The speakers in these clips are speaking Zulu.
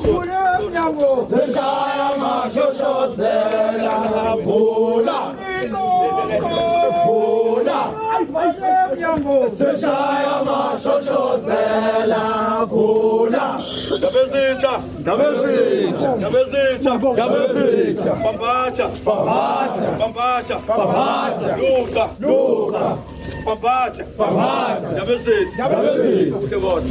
vula emnyango seshaya amashoshozela vula vula vula emnyango seshaya amashoshozela vula Ndabezitsha, Ndabezitsha Ndabezitsha, Ndabezitsha Pambacha, Pambacha Pambacha, Pambacha Luka, Luka Pambacha, Pambacha Ndabezitsha, Ndabezitsha Sibona.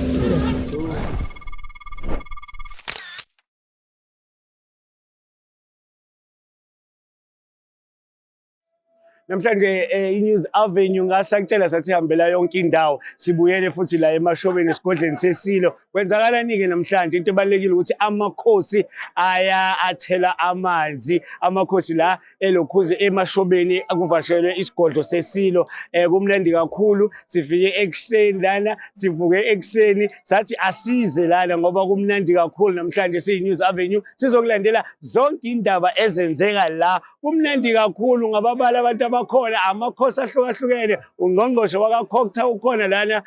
Namhlanje iNews Avenue ngasakutshela sathi hambela yonke indawo sibuyele futhi la emashobeni esigodleni sesilo kwenzakalani-ke namhlanje into ebalekile ukuthi amakhosi athela amanzi amakhosi la elokhuzi emashobeni akuvashelwe isigodlo sesilo kumnandi kakhulu sifike ekuseni lana sivuke ekuseni sathi asize lana ngoba kumnandi kakhulu namhlanje siyiNews Avenue sizokulandela zonke indaba ezenzeka la kumnandi kakhulu ngababala abantu abakhona amakhosi ahlukahlukene ungqongqoshe wakaCokta ukhona lana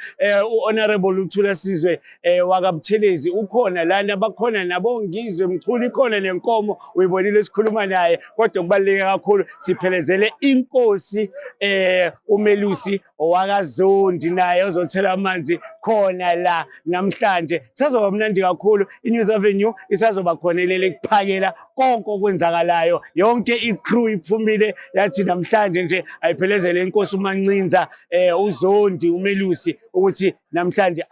uHonorable Uthula Sizwe wakaButhelezi ukhona lana bakhona nabongizwe mchuli khona nenkomo uyibonile sikhuluma naye kodwa kubaluleke kakhulu siphelezele inkosi uMelusi wakaZondi naye ozothela amanzi khona la namhlanje sazoba mnandi kakhulu iNews Avenue isazoba khonelele kuphakela konke okwenzakalayo yonke icrew iphumile yathi namhlanje nje ayiphelezele inkosi uMancinza uZondi uMelusi ukuthi namhlanje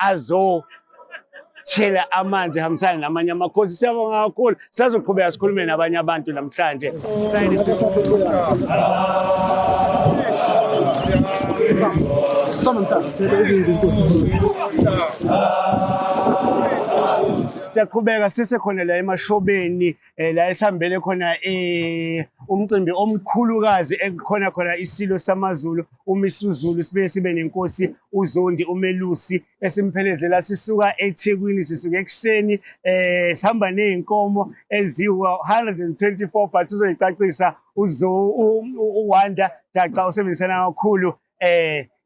thela amanzi hambisana namanye amakhosi siyabonga kakhulu sizoqhubeka sikhulume nabanye abantu namhlanje siyaqhubeka sisekhona la emashobeni la esihambele khona umcimbi omkhulukazi khona isilo samaZulu uMisuzulu sibe nenkosi uZondi uMelusi esimphelezela sisuka eThekwini sisuka ekuseni sihamba nenkomo eziwa 124 but uzoyicacisa uWanda Daca usebenzisana kakhulu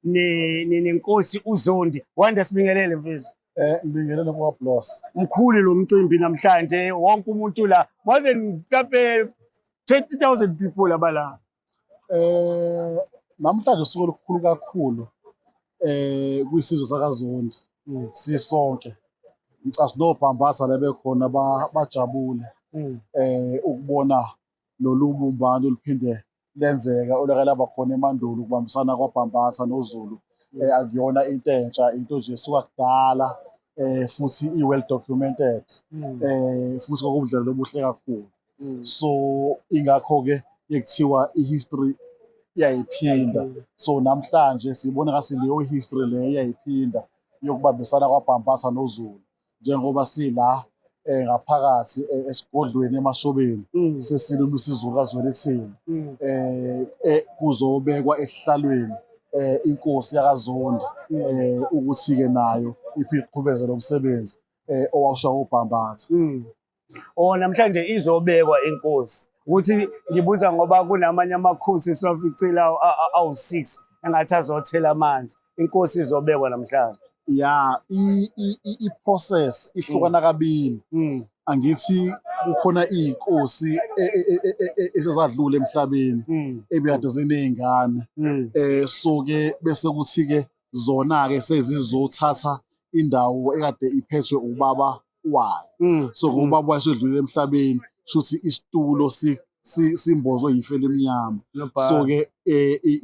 nenkosi uZondi Wanda sibingelele mfethu ngibingelele kwa Bloss mkhulu lo mcimbi namhlanje wonke umuntu la more than mhlawumbe 20,000 people abala namhlanje usuku olukhulu kakhulu kwisizwe sakaZondi sisonke ngicasa noBhambatha labekhona bajabule ukubona lolubumbano oluphinde lenzeka olakala bakhona emandulo ukubambisana kwaBhambatha noZulu akuyona into entsha into nje suka kudala futhi i-well documented futhi kwakubudlelwano obuhle kakhulu so ingakho-ke ekuthiwa i-history iyayiphinda so namhlanje sibona ngasi leyo history leyo iyayiphinda yokubambisana kwaBhambatha noZulu njengoba sila ngaphakathi esigodlweni emashobeni sesilungu isiZulu kaZwelithini kuzobekwa esihlalweni inkosi yakaZondi ukuthi-ke nayo iqhubeze umsebenzi owawusha uBhambatha namhlanje izobekwa inkosi ukuthi ngibuza ngoba kunamanye amakhosi siwaficile awu6 engathi azothela amanzi inkosi izobekwa namhlanje ya i-process ihlukana kabili angithi kukhona iy'nkosi esezadlula emhlabeni ebekade ziney'ngane so-ke bese kuthi-ke zona-ke sezizothatha indawo ekade iphethwe ubaba wayo so ubaba wayo sedlulile emhlabeni shuthi isitulo simbozwe yife lemnyama so-ke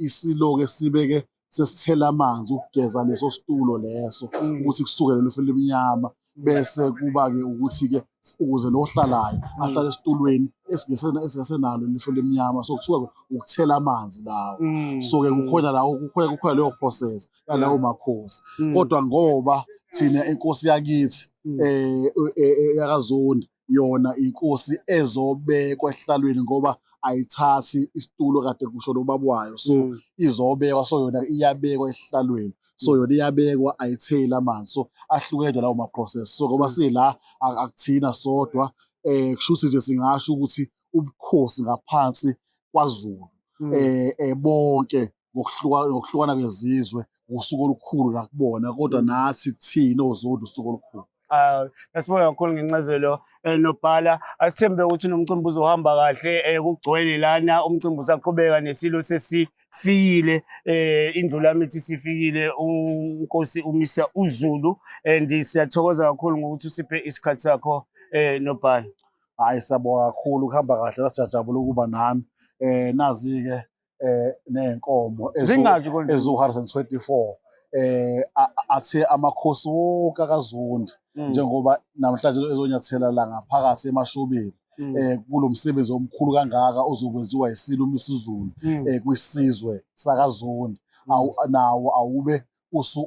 isilo-ke sibe-ke sesithela amanzi ukugeza leso situlo leso ukuthi kusukele lefe lemnyama bese kuba-ke ukuthi-ke ukuze nohlalayo ahlale esitulweni esingasenalo lefe lemnyama so kuthiwa ukuthela amanzi lawo so-ke kukhona leyo process yalawo makhosi kodwa ngoba thina inkosi yakithi yakaZondi yona inkosi ezobekwa esihlalweni ngoba ayithathi isitulo kade kusho nobaba wayo so izobekwa so yona iyabekwa esihlalweni so yona iyabekwa ayitheli amanzi so ahlukene lawo ma-process so ngoba sila akuthina sodwa kushuthi nje singasho ukuthi ubukhosi ngaphansi kwaZulu bonke ngokuhlukana kwezizwe usuku olukhulu la kubona kodwa nathi kuthina oZondi usuku olukhulu Asibonga kakhulu ngencazelo nobhala. Asithembe ukuthi nomcimbi uzohamba kahle kugcwele lana, umcimbi usaqhubeka nesilo sesifikile, indlulamithi sifikile, uNkosi uMisa uZulu, and siyathokoza kakhulu ngokuthi usiphe isikhathi sakho nobhala. Hayi siyabonga kakhulu, kuhamba kahle, siyajabula ukuba nani. Nazi-ke ney'nkomo ezu-124 athe amakhosi wonke akaZondi njengoba namhlanje ezonyathela la ngaphakathi emashobeni kulo msebenzi omkhulu kangaka ozokwenziwa isilo uMisa uZulu kwisizwe sakaZondi, nawo awube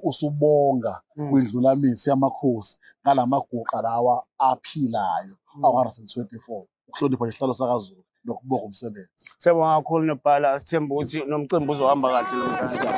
usubonga kwindlulamithi yamakhosi ngalamaguqa lawa aphilayo awu-124 ukuhlonipha isihlalo sakaZulu nokubonga umsebenzi. Siyabonga kakhulu nobhala, asithembe ukuthi nomcimbi uzohamba kahle namhlanje.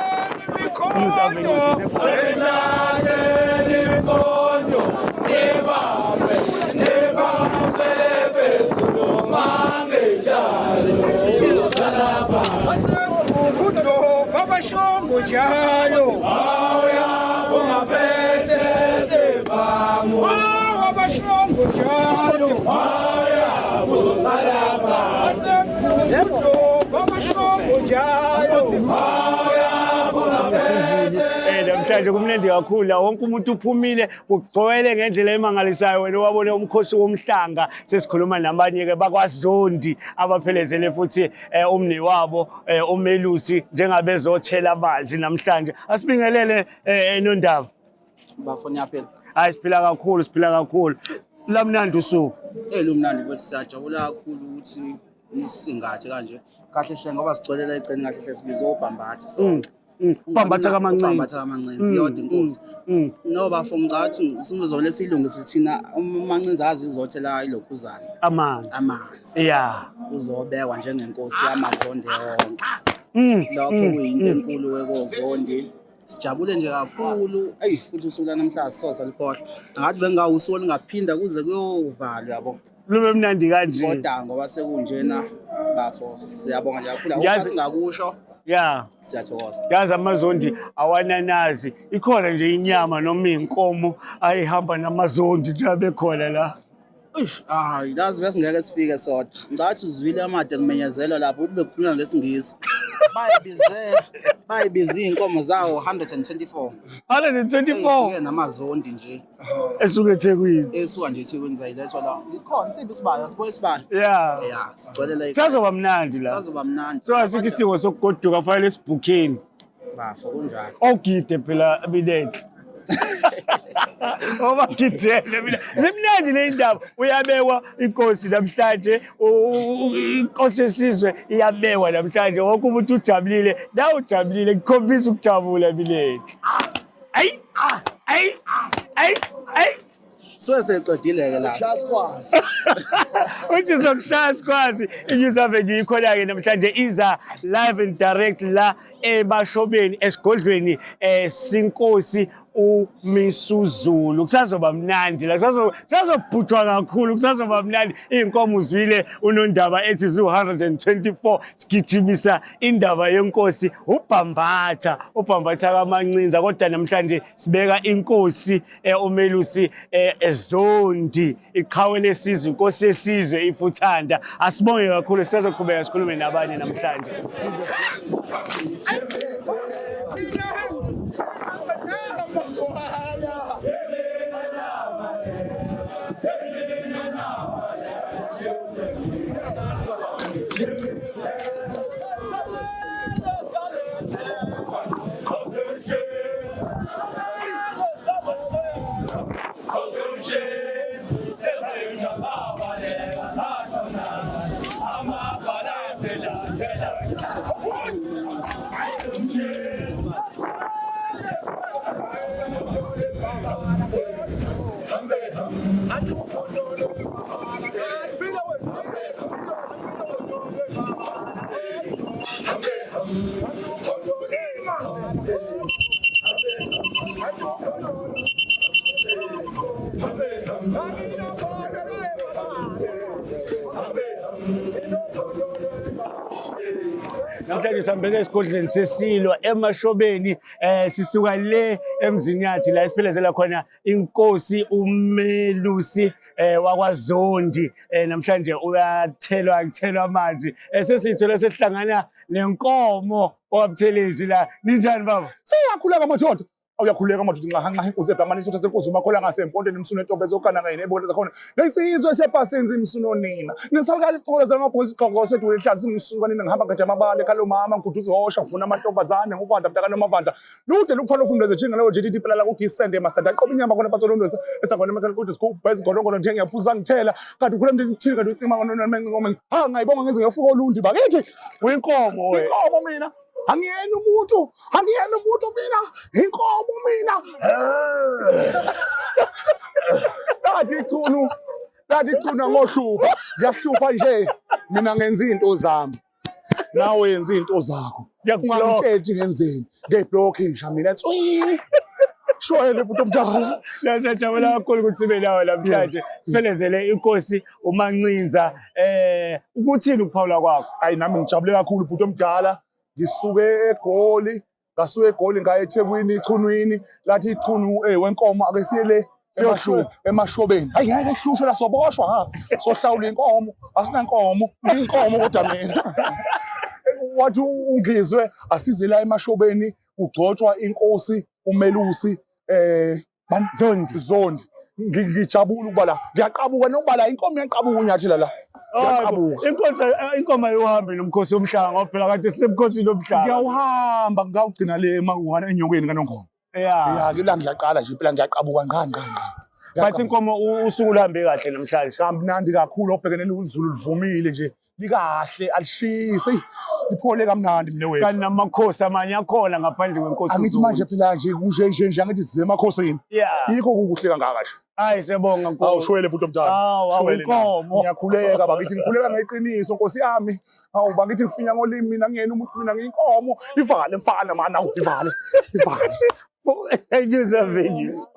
Namhlanje kumnandi kakhulu, wonke umuntu uphumile kugcwele ngendlela emangalisayo. Wena wabona umkhosi womhlanga, sesikhuluma nabanye-ke bakwaZondi abaphelezele futhi umni wabo uMelusi njengabezothela amanzi namhlanje. Asibingelele Nondaba. Bafoni yaphela. Hayi siphila kakhulu. Lamnandi usuku. Lumnandi futhi siyajabula kakhulu ukuthi nisingathe kanje. Kahle hle ngoba sigcolela eceni kahle hle sibiza obhambathi sonke. Bambatha kamancinzi yodwa inkosi. Noba for ngicathi simuzole silungise thina umancinzi azi uzothela ilokhuzana. Amanzi. Yeah. Uzobekwa njengenkosi yamaZondi wonke. Lokho kuyinto enkulu wekoZondi. Sijabule nje kakhulu. Futhi usuku namhlanje soza likhohle. Ngathi bengawusuku lingaphinda kuze kuyovalwa yabo. Lube mnandi kanje. Kodwa ngoba sekunjena bafo siyabonga nje kakhulu ukuthi singakusho. Yeah. Siyathokoza. Yazi amaZondi awananazi. Ikhona nje inyama noma inkomo ayihamba namaZondi nje abekhona la. Yazi bese ngeke sifike sodwa. Ngicathi uzwile amade kumenyezelwa lapho ukuthi bekhuluma ngesingisi. Bayibize inkomo zawo 124. 124 namaZondi nje. Esuke eThekwini. Esuka nje eThekwini zayilethwa la. Ikhona siphi isibaya, sibo isibaya. Yeah. Sigcwele la. Sazoba mnandi la. Sazoba mnandi. So asikho isidingo sokugoduka kufanele sibhukheni. Bafo kunjalo. Ogide phela abilethe. Obagidele mina. Zimnandi le ndaba. Uyabekwa inkosi namhlanje, inkosi yesizwe iyabekwa namhlanje. Wonke umuntu ujabulile, nawe ujabulile, kukhombisa ukujabula bilethe. Ay. So seqedile ke la. Uthi sokushaya sikwazi iNews Avenue ikhona-ke namhlanje iza live and direct la emashobeni esigodlweni sinkosi uMisa uZulu. Kusazoba mnandi la, kusazobhutshwa kakhulu, kusazoba mnandi. Iy'nkomo uzwile uNondaba ethi zu-124 sigijimisa indaba yenkosi ubhambatha kamancinza. Kodwa namhlanje sibeka inkosi uMelusi Zondi, iqhawe lesizwe, inkosi yesizwe ifuthanda. Asibonge kakhulu, sisazoqhubeka sikhulume nabanye namhlanje. Namhlanje sihambele esigodleni seSilo emashobeni sisuka le emzini yathi la esiphelezela khona inkosi uMelusi wakwaZondi namhlanje kuthelwa amanzi sesithola sesihlangana nenkomo owaButhelezi la ninjani baba Siyakhuleka madoda. Awuyakhuleka madoda nxa inkosi ebhamani isithathe inkosi umakhola ngasempontweni imsuno entombe ezokana kanye nebona zakhona. Lensizwe sephasenzi imsuno nina. Nisalikazi iqholo zamabhozi iqhoko sethu lehlazi imsuka nina ngihamba ngade amabale khalo mama ngiduduza hosha ngifuna amantombazane nguvanda mntakana nomavanda. Lude lokuthola ufundeze nje ngaleyo JDD phela ukuthi isende masanda qoba inyama khona batholondweza esangwane emakhaya ukuthi sikubhezi godongolo nje ngiyaphuza ngithela kanti khule mntini thini kanti ucima ngona ngome ha ngayibonga ngeze ngefuko olundi bakithi uyinkomo we inkomo mina angiyena umuntu mina inkomo mina Lati icuna ngohlupha ngiyahlupha nje mina ngenza izinto zami nawe yenza izinto zakho ungangitsheli ngenzeni ngeblockisha mina shwele buto mdala Siyajabula kakhulu ukuthi sibe nawe namhlanje siphelezele inkosi uMancinza ukuthini ukuphawula kwakho hayi nami ngijabule kakhulu buto mdala ngisuke eGoli ngasuke eGoli ngaya eThekwini ichunwini lathi ichunu wenkomo ake siyele emashobeni hayi ngeke hlushwe la soboshwa ha sohlawula inkomo asinankomo inkomo kodwa mina wathi ungizwe asize la emashobeni ugcotshwa inkosi uMelusi Zondi ngijabula ukuba la ngiyaqabuka nokuba la inkomo yaqabuka unyathela la ngiyaqabuka inkomo ayihambi nomkhosi womhlanga ngoba phela kade sisemkhosini womhlanga ngiyawuhamba ngawugcina le emakuhana enyokweni kaNongoma ya ke la ngiyaqala nje phela ngiyaqabuka ngqa bathi inkomo usuku luhambe kahle namhlanje kamnandi kakhulu obhekene luzulu livumile nje likahle alishisi liphole kamnandi mina wethu kanti namakhosi amanye akhona ngaphandle kwenkosi angithi manje phela nje nje angithi size emakhosini yikho kukuhle kangaka nje hayi siyabonga nkosi awushwele buto mdala shwele inkomo ngiyakhuleka bakithi ngikhuleka ngeqiniso nkosi yami awu bakithi ngifinya ngolimi mina ngiyena umuntu mina ngiyinkomo ivale mfana mana ivale Thank you, Avenue.